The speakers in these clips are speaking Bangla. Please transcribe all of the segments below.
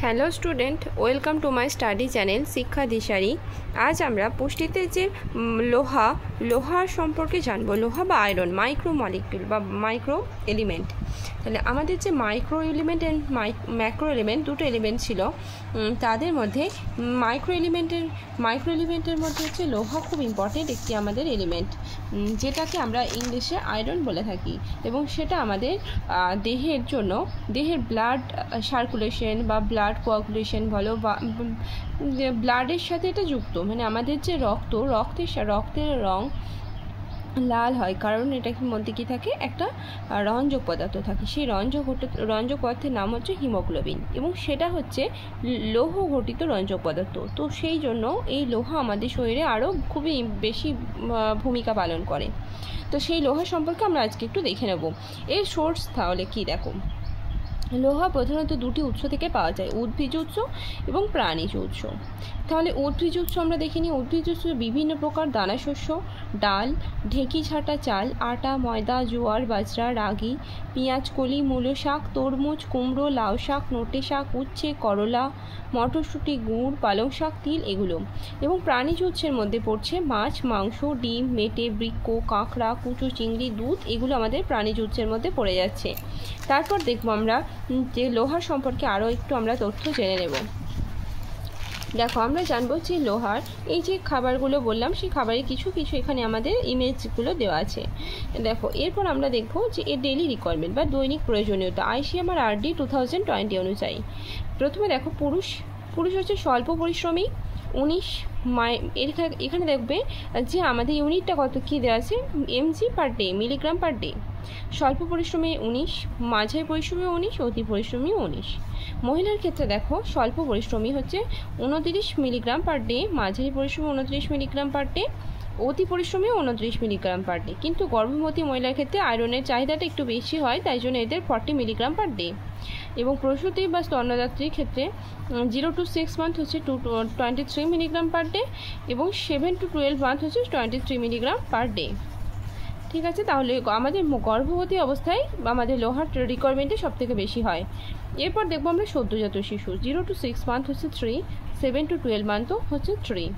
Hello student, welcome to my study channel শিক্ষা দিশারি। আজ আমরা পুষ্টিতে যে লোহার সম্পর্কে জানবো। লোহা বা আয়রন, মাইক্রো মলিকিউল বা মাইক্রো এলিমেন্ট। তাহলে আমাদের যে micro element and macro element দুটো এলিমেন্ট ছিল, তাদের মধ্যে মাইক্রো এলিমেন্টের মধ্যে হচ্ছে লোহা খুব ইম্পর্টেন্ট একটি আমাদের এলিমেন্ট, যেটাকে আমরা ইংলিশে আয়রন বলে থাকি। এবং সেটা আমাদের দেহের জন্য, দেহের ব্লাড সার্কুলেশন বা ব্লাড কোয়াগুলেশন বলো, বা ব্লাডের সাথে এটা যুক্ত। মানে আমাদের যে রক্তের রং লাল হয়, কারণ এটার মধ্যে কী থাকে, একটা রঞ্জক পদার্থ থাকে। সেই রঞ্জক পদার্থের নাম হচ্ছে হিমোগ্লোবিন, এবং সেটা হচ্ছে লৌহ ঘটিত রঞ্জক পদার্থ। তো সেই জন্য এই লোহা আমাদের শরীরে আরও খুবই বেশি ভূমিকা পালন করে। তো সেই লোহা সম্পর্কে আমরা আজকে একটু দেখে নেব। এর সোর্স তাহলে কী, দেখো, লোহা প্রধানত দুটি উৎস থেকে পাওয়া যায়, উদ্ভিজ্জ উৎস এবং প্রাণীজ উৎস। তাহলে উদ্ভিজ্জ উৎস আমরা দেখে নিই। উদ্ভিজ্জ উৎস বিভিন্ন প্রকার দানা শস্য, ডাল, ঢেঁকি ছাঁটা চাল, আটা, ময়দা, জোয়ার, বাজরা, রাগি, পেঁয়াজ কলি, মূলো শাক, তরমুজ, কুমড়ো, লাউ শাক, নোটে শাক, উচ্ছে, করলা, মটরশুঁটি, গুড়, পালং শাক, তিল, এগুলো। এবং প্রাণীজ উৎসের মধ্যে পড়ছে মাছ, মাংস, ডিম, মেটে, বৃক্ষ, কাঁকড়া, কুচো, চিংড়ি, দুধ, এগুলো আমাদের প্রাণীজ উৎসের মধ্যে পড়ে যাচ্ছে। তারপর দেখবো আমরা যে লোহার সম্পর্কে আরও একটু আমরা তথ্য জেনে নেব। দেখো, আমরা জানবো যে লোহার এই যে খাবারগুলো বললাম, সেই খাবারের কিছু এখানে আমাদের ইমেজগুলো দেওয়া আছে। দেখো, এরপর আমরা দেখবো যে এর ডেইলি রিকোয়ারমেন্ট বা দৈনিক প্রয়োজনীয়তা ICMR RD 2020 অনুযায়ী। প্রথমে দেখো, পুরুষ হচ্ছে স্বল্প পরিশ্রমী 19 এখানে দেখবে যে আমাদের ইউনিটটা কত কী দেওয়া আছে, mg per day, milligram per day. স্বল্প পরিশ্রমী 19, মাঝারি পরিশ্রমী 19, অতি পরিশ্রমী 19। মহিলার ক্ষেত্রে দেখো, স্বল্প পরিশ্রমী হচ্ছে 29 মিলিগ্রাম পার ডে, মাঝারি পরিশ্রমী 29 মিলিগ্রাম পার ডে, অতি পরিশ্রমী 29 মিলিগ্রাম পার ডে। কিন্তু গর্ভবতী মহিলার ক্ষেত্রে আয়রনের চাহিদাটা একটু বেশি হয়, তাই জন্য এদের 40 মিলিগ্রাম পার ডে। এবং প্রসূতি বা স্তন্যদাত্রীর ক্ষেত্রে 0 to 6 মান্থ হচ্ছে 23 মিলিগ্রাম পার ডে, এবং 7 to 12 মান্থ হচ্ছে 23 মিলিগ্রাম পার ডে। ঠিক আছে, তাহলে আমাদের গর্ভবতী অবস্থায় আমাদের লোহার রিকোয়ারমেন্টে সবথেকে বেশি হয়। এরপর দেখবো আমরা সদ্যজাত শিশু, 0 to 6 মান্থ হচ্ছে 3, 7 to 12 মান্থও হচ্ছে 3।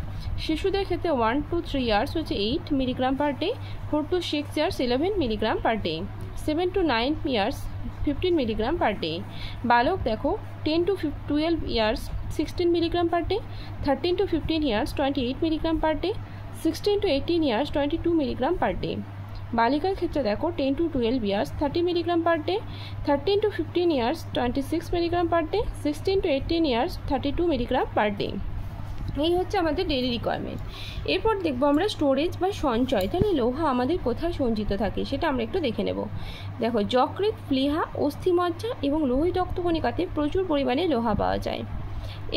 শিশুদের ক্ষেত্রে 1 to 3 ইয়ার্স হচ্ছে 8 milligram per day, 4 to 6 years 11 milligram per day, 7 to 9 years 15 milligram per day. বালক দেখো, 10 to 12 years 16 milligram per day, 13 to 15 years 28 milligram per day, 16 to 18 years 22 milligram per day. বালিকার ক্ষেত্রে দেখো, 10 to 12 years 30 milligram per day, 13 to 15 years 26 milligram per day, 16 to 18 years 32 milligram per day. এই হচ্ছে আমাদের ডেইলি রিকোয়ারমেন্ট। এরপর দেখবো আমরা স্টোরেজ বা সঞ্চয়। তাহলে লোহা আমাদের কোথায় সঞ্চিত থাকে সেটা আমরা একটু দেখে নেব। দেখো, যকৃৎ, প্লীহা, অস্থিমজ্জা এবং লোহিত রক্তকণিকাতে প্রচুর পরিমাণে লোহা পাওয়া যায়।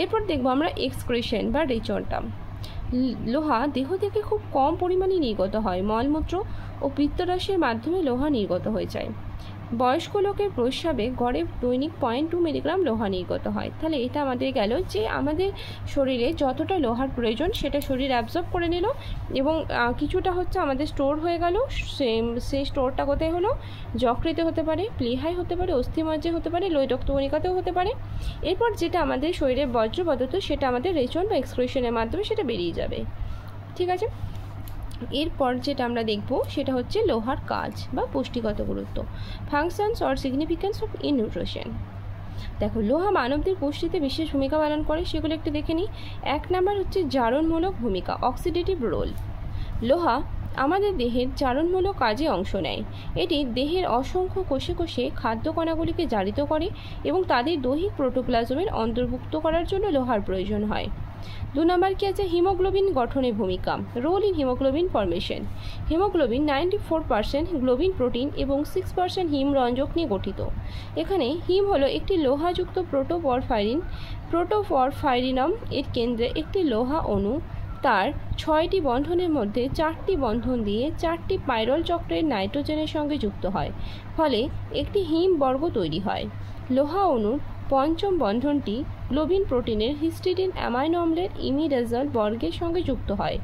এরপর দেখবো আমরা এক্সক্রিশন বা রেচনটা। লোহা দেহ থেকে খুব কম পরিমাণে নির্গত হয়, মলমূত্র ও পিত্তরসের মাধ্যমে লোহা নির্গত হয়ে যায়। বয়স্ক লোকের প্রস্রাবে গড়ে দৈনিক 0.2 মিলিগ্রাম লোহা নির্গত হয়। তাহলে এটা আমাদের গেল যে আমাদের শরীরে যতটা লোহার প্রয়োজন সেটা শরীর অ্যাবজর্ব করে নিল, এবং কিছুটা হচ্ছে আমাদের স্টোর হয়ে গেল। সেই স্টোরটা কোথায় হলো, যকৃতে হতে পারে, প্লীহায় হতে পারে, অস্থিমজ্জায় হতে পারে, লোহিত রক্তকণিকাতেও হতে পারে। এরপর যেটা আমাদের শরীরের বর্জ্য পদার্থ সেটা আমাদের রেচন বা এক্সক্রিশনের মাধ্যমে সেটা বেরিয়ে যাবে। ঠিক আছে, এরপর যেটা আমরা দেখব সেটা হচ্ছে লোহার কাজ বা পুষ্টিগত গুরুত্ব, functions or significance of in nutrition. দেখো, লোহা মানবদের পুষ্টিতে বিশেষ ভূমিকা পালন করে, সেগুলো একটু দেখে নিই। 1 নাম্বার হচ্ছে জারণমূলক ভূমিকা, অক্সিডেটিভ রোল। লোহা আমাদের দেহের জারণমূলক কাজে অংশ নেয়। এটি দেহের অসংখ্য কোষে কোষে খাদ্য কণাগুলিকে জারিত করে এবং তাদের দৈহিক প্রোটোপ্লাজমের অন্তর্ভুক্ত করার জন্য লোহার প্রয়োজন হয়। 2 নাম্বার কি আছে, হিমোগ্লোবিন গঠনের ভূমিকা, role in haemoglobin formation. Haemoglobin 94% globin protein এবং 6% হিম রঞ্জক নিয়ে গঠিত। এখানে হিম হলো একটি লোহাযুক্ত প্রোটোপরফাইরিনাম। এর কেন্দ্রে একটি লোহা অণু তার 6টি বন্ধনের মধ্যে 4টি বন্ধন দিয়ে 4টি পাইরল চক্রের নাইট্রোজেনের সঙ্গে যুক্ত হয়, ফলে একটি হিম বর্গ তৈরি হয়। লোহা অণুর 5ম বন্ধনটি গ্লোবিন প্রোটিনের হিস্টিডিন অ্যামাইনো অম্লের ইমিডাজল বর্গের সঙ্গে যুক্ত হয়।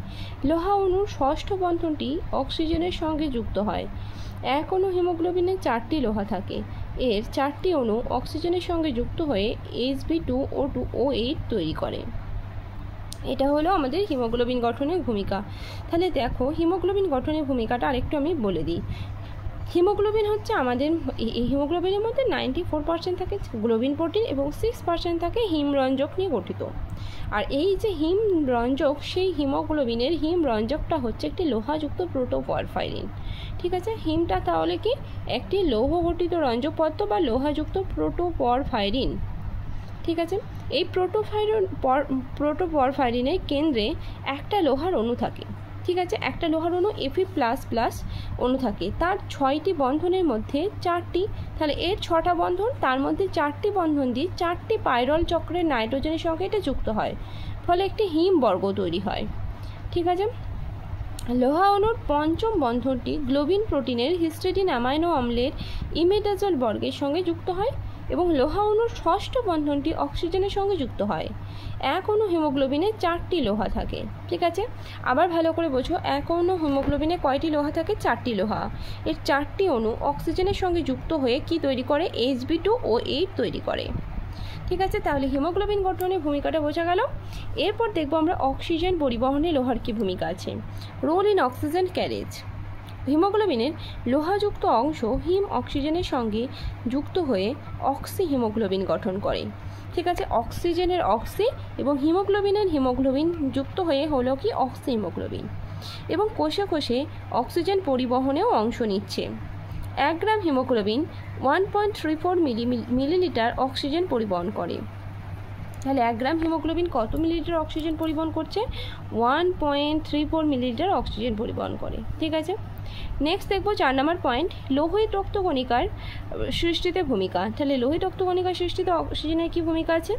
লোহা অণুর 6ষ্ঠ বন্ধনটি অক্সিজেনের সঙ্গে যুক্ত হয়। এক অণু হিমোগ্লোবিনে 4টি লোহা থাকে, এর 4টি অণু অক্সিজেনের সঙ্গে যুক্ত হয়ে Hb2O2O8 তৈরি করে। এটা হলো আমাদের হিমোগ্লোবিন গঠনের ভূমিকা। তাহলে দেখো হিমোগ্লোবিন গঠনের ভূমিকাটা আরেকটু আমি বলে দিই। হিমোগ্লোবিন হচ্ছে আমাদের হিমোগ্লোবিনের মধ্যে 94% থাকে গ্লোবিন প্রোটিন এবং 6% থাকে হিমরঞ্জক নিয়ে গঠিত। আর এই যে হিমরঞ্জক, সেই হিমোগ্লোবিনের হিমরঞ্জকটা হচ্ছে একটি লোহাযুক্ত প্রোটোপরফাইরিন। ঠিক আছে, হিমটা তাহলে কি একটি লৌহ গঠিত রঞ্জক পদার্থ বা লোহাযুক্ত প্রোটোপরফাইরিন। ঠিক আছে, এই প্রোটোপরফাইরিনের কেন্দ্রে একটা লোহার অণু থাকে। ঠিক আছে, একটা লোহার অণু Fe++ অণু থাকে, তার 6টি বন্ধনের মধ্যে 4টি, তাহলে এর 6টা বন্ধন, তার মধ্যে 4টি বন্ধন দিয়ে 4টি পাইরল চক্রের নাইট্রোজেনের সঙ্গে এটা যুক্ত হয়, ফলে একটি হিমবর্গ তৈরি হয়। ঠিক আছে, লোহা অণুর 5ম বন্ধনটি গ্লোবিন প্রোটিনের হিস্টিডিন অ্যামাইনো অম্লের ইমিডাজল বর্গের সঙ্গে যুক্ত হয় এবং লোহা অণুর 6ষ্ঠ বন্ধনটি অক্সিজেনের সঙ্গে যুক্ত হয়। এক অণু হিমোগ্লোবিনে 4টি লোহা থাকে। ঠিক আছে, আবার ভালো করে বোঝো, এক অণু হিমোগ্লোবিনে কয়টি লোহা থাকে? 4টি লোহা। এর 4টি অণু অক্সিজেনের সঙ্গে যুক্ত হয়ে কি তৈরি করে? Hb2O8 তৈরি করে। ঠিক আছে, তাহলে হিমোগ্লোবিন গঠনের ভূমিকাটা বোঝা গেল। এরপর দেখব আমরা অক্সিজেন পরিবহনে লোহার কী ভূমিকা আছে। Role in oxygen carriage. হিমোগ্লোবিনের লোহাযুক্ত অংশ হিম অক্সিজেনের সঙ্গে যুক্ত হয়ে অক্সি হিমোগ্লোবিন গঠন করে। ঠিক আছে, অক্সিজেনের অক্সি এবং হিমোগ্লোবিনের হিমোগ্লোবিন যুক্ত হয়ে হলো কি অক্সি হিমোগ্লোবিন, এবং কোষে কোষে অক্সিজেন পরিবহনেও অংশ নিচ্ছে। 1 গ্রাম হিমোগ্লোবিন 1.34 মিলিলিটার অক্সিজেন পরিবহন করে। তাহলে 1 গ্রাম হিমোগ্লোবিন কত মিলিলিটার অক্সিজেন পরিবহন করছে? 1.34 মিলিলিটার অক্সিজেন পরিবহন করে। ঠিক আছে, নেক্সট দেখবো 4 নম্বর পয়েন্ট, লোহিত রক্তকণিকার সৃষ্টিতে ভূমিকা। তাহলে লোহিত রক্তকণিকার সৃষ্টিতে অক্সিজেনের কি ভূমিকা আছে?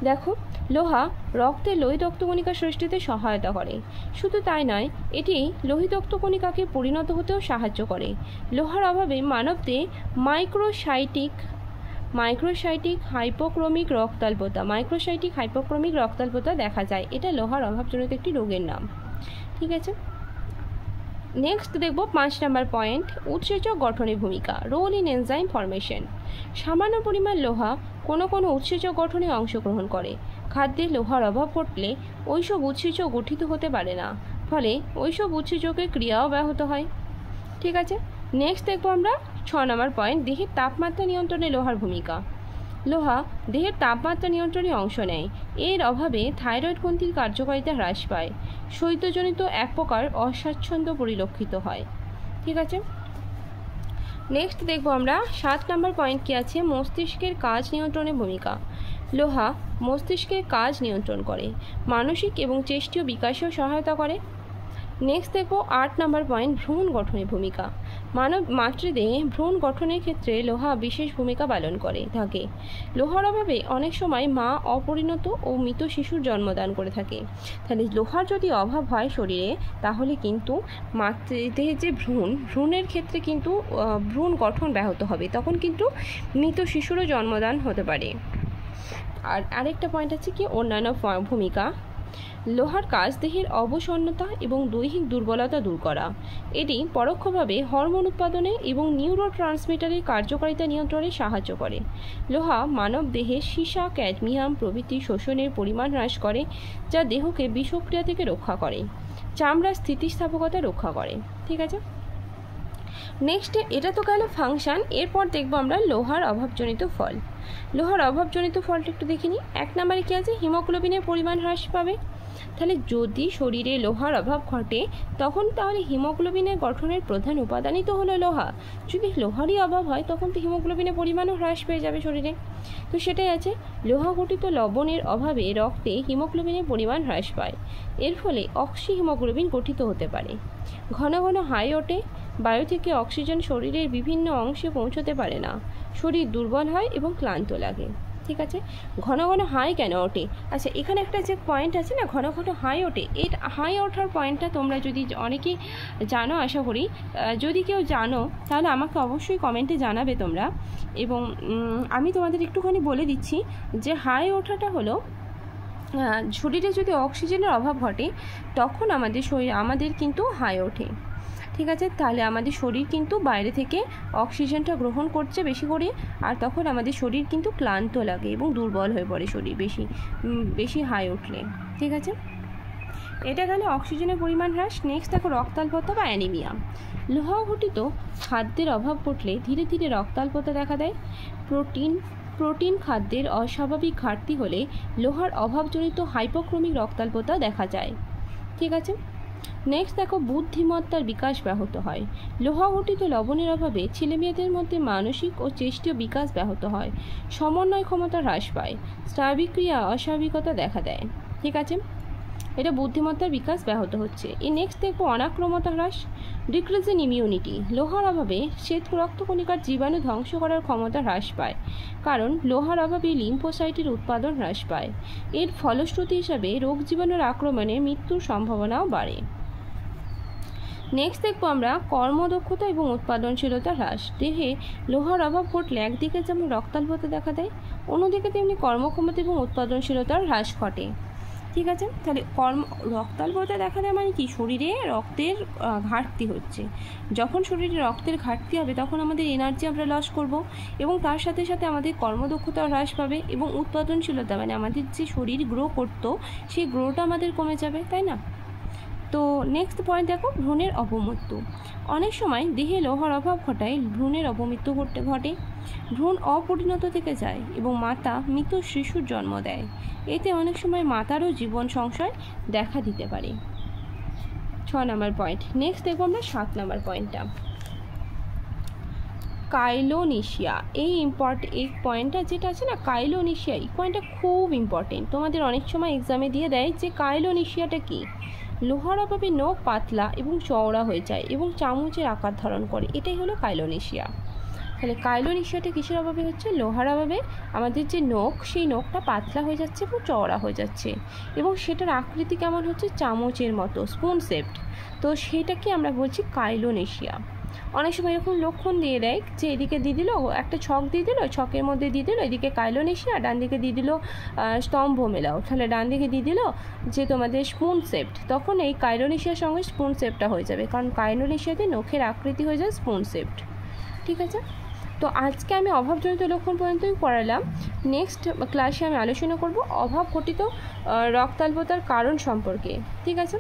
দেখো, লোহা রক্তে লোহিত রক্তকণিকা সৃষ্টিতে সহায়তা করে। শুধু তাই নয়, এটি লোহিত রক্তকণিকাকে পরিণত হতেও সাহায্য করে। লোহার অভাবে মানবদেহে মাইক্রোসাইটিক হাইপোক্রোমিক রক্তাল্পতা দেখা যায়। এটা লোহার অভাবজনিত একটি রোগের নাম। ঠিক আছে, নেক্সট দেখব 5 নম্বর পয়েন্ট, উৎসেচক গঠনের ভূমিকা। Role in enzyme formation. সামান্য পরিমাণ লোহা কোনো উৎসেচক গঠনে অংশগ্রহণ করে। খাদ্যে লোহার অভাব ঘটলে ওইসব উৎসেচক গঠিত হতে পারে না, ফলে ওইসব উৎসেচকের ক্রিয়াও ব্যাহত হয়। ঠিক আছে, নেক্সট দেখবো আমরা 6 নম্বর পয়েন্ট, দেহের তাপমাত্রা নিয়ন্ত্রণে লোহার ভূমিকা। লোহা দেহের তাপমাত্রা নিয়ন্ত্রণে অংশ নেয়। এর অভাবে থাইরয়েড গ্রন্থির কার্যকারিতা হ্রাস পায়। শৈত্যজনিত এক প্রকার অস্বাচ্ছন্দ্য পরিলক্ষিত হয়। ঠিক আছে, নেক্সট দেখবো আমরা 7 নম্বর পয়েন্ট কি আছে, মস্তিষ্কের কাজ নিয়ন্ত্রণে ভূমিকা। লোহা মস্তিষ্কের কাজ নিয়ন্ত্রণ করে, মানসিক এবং চেষ্টীয় বিকাশেও সহায়তা করে। নেক্সট দেখো 8 নম্বর পয়েন্ট, ভ্রূণ গঠনের ভূমিকা। মাতৃদেহে ভ্রূণ গঠনের ক্ষেত্রে লোহা বিশেষ ভূমিকা পালন করে থাকে। লোহার অভাবে অনেক সময় মা অপরিণত ও মৃত শিশুর জন্মদান করে থাকে। তাহলে লোহার যদি অভাব হয় শরীরে, তাহলে কিন্তু মাতৃদেহে যে ভ্রূণের ক্ষেত্রে কিন্তু ভ্রূণ গঠন ব্যাহত হবে, তখন কিন্তু মৃত শিশুরও জন্মদান হতে পারে। আর আরেকটা পয়েন্ট আছে কি, অন্যান্য ভূমিকা। লোহার কাজ দেহের অবসন্নতা এবং দৈহিক দুর্বলতা দূর করা। এটি পরোক্ষভাবে হরমোন উৎপাদনে এবং নিউরোট্রান্সমিটারের কার্যকারিতা নিয়ন্ত্রণে সাহায্য করে। লোহা মানব দেহে সীসা, ক্যাডমিয়াম প্রভৃতি শোষণের পরিমাণ হ্রাস করে, যা দেহকে বিষক্রিয়া থেকে রক্ষা করে। চামড়ার স্থিতিস্থাপকতা রক্ষা করে। ঠিক আছে, নেক্সট এটা তো গেল ফাংশন। এরপর দেখবো আমরা লোহার অভাবজনিত ফল। লোহার অভাবজনিত ফলটা একটু দেখিনি। 1 নম্বরে কি আছে, হিমোগ্লোবিনের পরিমাণ হ্রাস পাবে। তাহলে যদি শরীরে লোহার অভাব ঘটে, তখন তাহলে হিমোগ্লোবিনের গঠনের প্রধান উপাদানই তো হলো লোহা। যদি লোহারই অভাব হয়, তখন তো হিমোগ্লোবিনের পরিমাণও হ্রাস পেয়ে যাবে শরীরে। তো সেটাই আছে, লোহা গঠিত লবণের অভাবে রক্তে হিমোগ্লোবিনের পরিমাণ হ্রাস পায়। এর ফলে অক্সি হিমোগ্লোবিন গঠিত হতে পারে। ঘন ঘন হাই ওঠে। বায়ু থেকে অক্সিজেন শরীরের বিভিন্ন অংশে পৌঁছতে পারে না। শরীর দুর্বল হয় এবং ক্লান্ত লাগে। ঠিক আছে, ঘন ঘন হাই কেন ওঠে? আচ্ছা, এখানে একটা যে পয়েন্ট আছে না, ঘন ঘন হাই ওঠে, এই হাই ওঠার পয়েন্টটা তোমরা যদি অনেকেই জানো, আশা করি যদি কেউ জানো তাহলে আমাকে অবশ্যই কমেন্টে জানাবে তোমরা। এবং আমি তোমাদের একটুখানি বলে দিচ্ছি যে হাই ওঠাটা হলো শরীরে যদি অক্সিজেনের অভাব ঘটে, তখন আমাদের কিন্তু হাই ওঠে। ঠিক আছে, তাহলে আমাদের শরীর কিন্তু বাইরে থেকে অক্সিজেনটা গ্রহণ করছে বেশি করে, আর তখন আমাদের শরীর কিন্তু ক্লান্ত লাগে এবং দুর্বল হয়ে পড়ে শরীর বেশি হাই উঠলে। ঠিক আছে, এটা গেল অক্সিজেনের পরিমাণ হ্রাস। নেক্সট দেখো রক্তাল্পতা বা অ্যানিমিয়া। লোহা ঘটিত খাদ্যের অভাব ঘটলে ধীরে ধীরে রক্তাল্পতা দেখা দেয়। প্রোটিন খাদ্যের অস্বাভাবিক ঘাটতি হলে লোহার অভাবজনিত হাইপোক্রোমিক রক্তাল্পতা দেখা যায়। ঠিক আছে, নেক্সট দেখো বুদ্ধিমত্তার বিকাশ ব্যাহত হয়। লোহা ঘটিত লবণের অভাবে ছেলেমেয়েদের মধ্যে মানসিক ও চেষ্টীয় বিকাশ ব্যাহত হয়। সমন্বয় ক্ষমতা হ্রাস পায়। স্নায়বিক ক্রিয়া অস্বাভাবিকতা দেখা দেয়। ঠিক আছে, এটা বুদ্ধিমত্তার বিকাশ ব্যাহত হচ্ছে। নেক্সট দেখবো অনাক্রমতা হ্রাস, ডিক্রিজ ইন ইমিউনিটি। লোহার অভাবে শ্বেত রক্তকণিকার জীবাণু ধ্বংস করার ক্ষমতা হ্রাস পায়, কারণ লোহার অভাবে লিম্ফোসাইটের উৎপাদন হ্রাস পায়। এর ফলশ্রুতি হিসাবে রোগ জীবাণুর আক্রমণে মৃত্যুর সম্ভাবনাও বাড়ে। নেক্সট দেখবো আমরা কর্মদক্ষতা এবং উৎপাদনশীলতা হ্রাস। দেহে লোহার অভাব ঘটলে একদিকে যেমন রক্তাল্পতা দেখা দেয়, অন্যদিকে তেমনি কর্মক্ষমতা এবং উৎপাদনশীলতার হ্রাস ঘটে। ঠিক আছে, তাহলে রক্তাল্পতা দেখা দেয় মানে কি, শরীরে রক্তের ঘাটতি হচ্ছে। যখন শরীরে রক্তের ঘাটতি হবে তখন আমাদের এনার্জি আমরা লস করব, এবং তার সাথে সাথে আমাদের কর্মদক্ষতা হ্রাস পাবে, এবং উৎপাদনশীলতা মানে আমাদের যে শরীর গ্রো করতো সেই গ্রোটা আমাদের কমে যাবে, তাই না? তো নেক্সট পয়েন্ট দেখো ভ্রূণের অপমৃত্যু। অনেক সময় দেহে লোহার অভাব ঘটায় ভ্রূণের অপমৃত্যু ঘটে। ভ্রূণ অপরিণত থেকে যায় এবং মাতা মৃত শিশুর জন্ম দেয়। এতে অনেক সময় মাতারও জীবন সংশয় দেখা দিতে পারে। 6 নম্বর পয়েন্ট। নেক্সট দেখবো আমরা 7 নম্বর পয়েন্টটা, কাইলোনিশিয়া। এই পয়েন্টটা যেটা আছে না, কাইলোনিশিয়া, এই পয়েন্টটা খুব ইম্পর্টেন্ট। তোমাদের অনেক সময় এক্সামে দিয়ে দেয় যে কাইলোনিশিয়াটা কি। লোহার অভাবে নখ পাতলা এবং চওড়া হয়ে যায় এবং চামচের আকার ধারণ করে, এটাই হলো কাইলোনিশিয়া। তাহলে কাইলোনিশিয়াটা কিসের অভাবে হচ্ছে? লোহার অভাবে আমাদের যে নখ, সেই নখটা পাতলা হয়ে যাচ্ছে এবং চওড়া হয়ে যাচ্ছে, এবং সেটার আকৃতি কেমন হচ্ছে? চামচের মতো, স্পুন শেপড। তো সেটাকে আমরা বলছি কাইলোনিশিয়া। অনেক সময় এরকম লক্ষণ দিয়ে দেয় যে এদিকে দিয়ে দিল একটা ছক দিয়ে দিল, ছকের মধ্যে দিয়ে দিল এদিকে কাইলোনিশিয়া, ডান দিকে দিয়ে দিল স্তম্ভ মেলাও, তাহলে ডান দিকে দিয়ে দিল যে তোমাদের স্পুন শেপড। তখন এই কাইলোনিশিয়ার সঙ্গে স্পুন শেপটা হয়ে যাবে, কারণ কাইলোনিশিয়াতে নখের আকৃতি হয়ে যায় স্পুন শেপড। ঠিক আছে, তো আজকে আমি অভাবজনিত লক্ষণ পর্যন্তই পড়ালাম। নেক্সট ক্লাসে আমি আলোচনা করব অভাব ঘটিত রক্তাল্পতার কারণ সম্পর্কে। ঠিক আছে,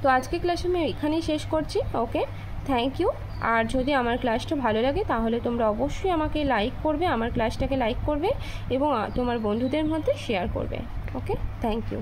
তো আজকে ক্লাস আমি এখানেই শেষ করছি। ওকে, থ্যাংক ইউ। আর যদি আমার ক্লাসটা ভালো লাগে তাহলে তোমরা অবশ্যই আমাকে লাইক করবে, আমার ক্লাসটাকে লাইক করবে এবং তোমার বন্ধুদের মধ্যে শেয়ার করবে। ওকে, থ্যাংক ইউ।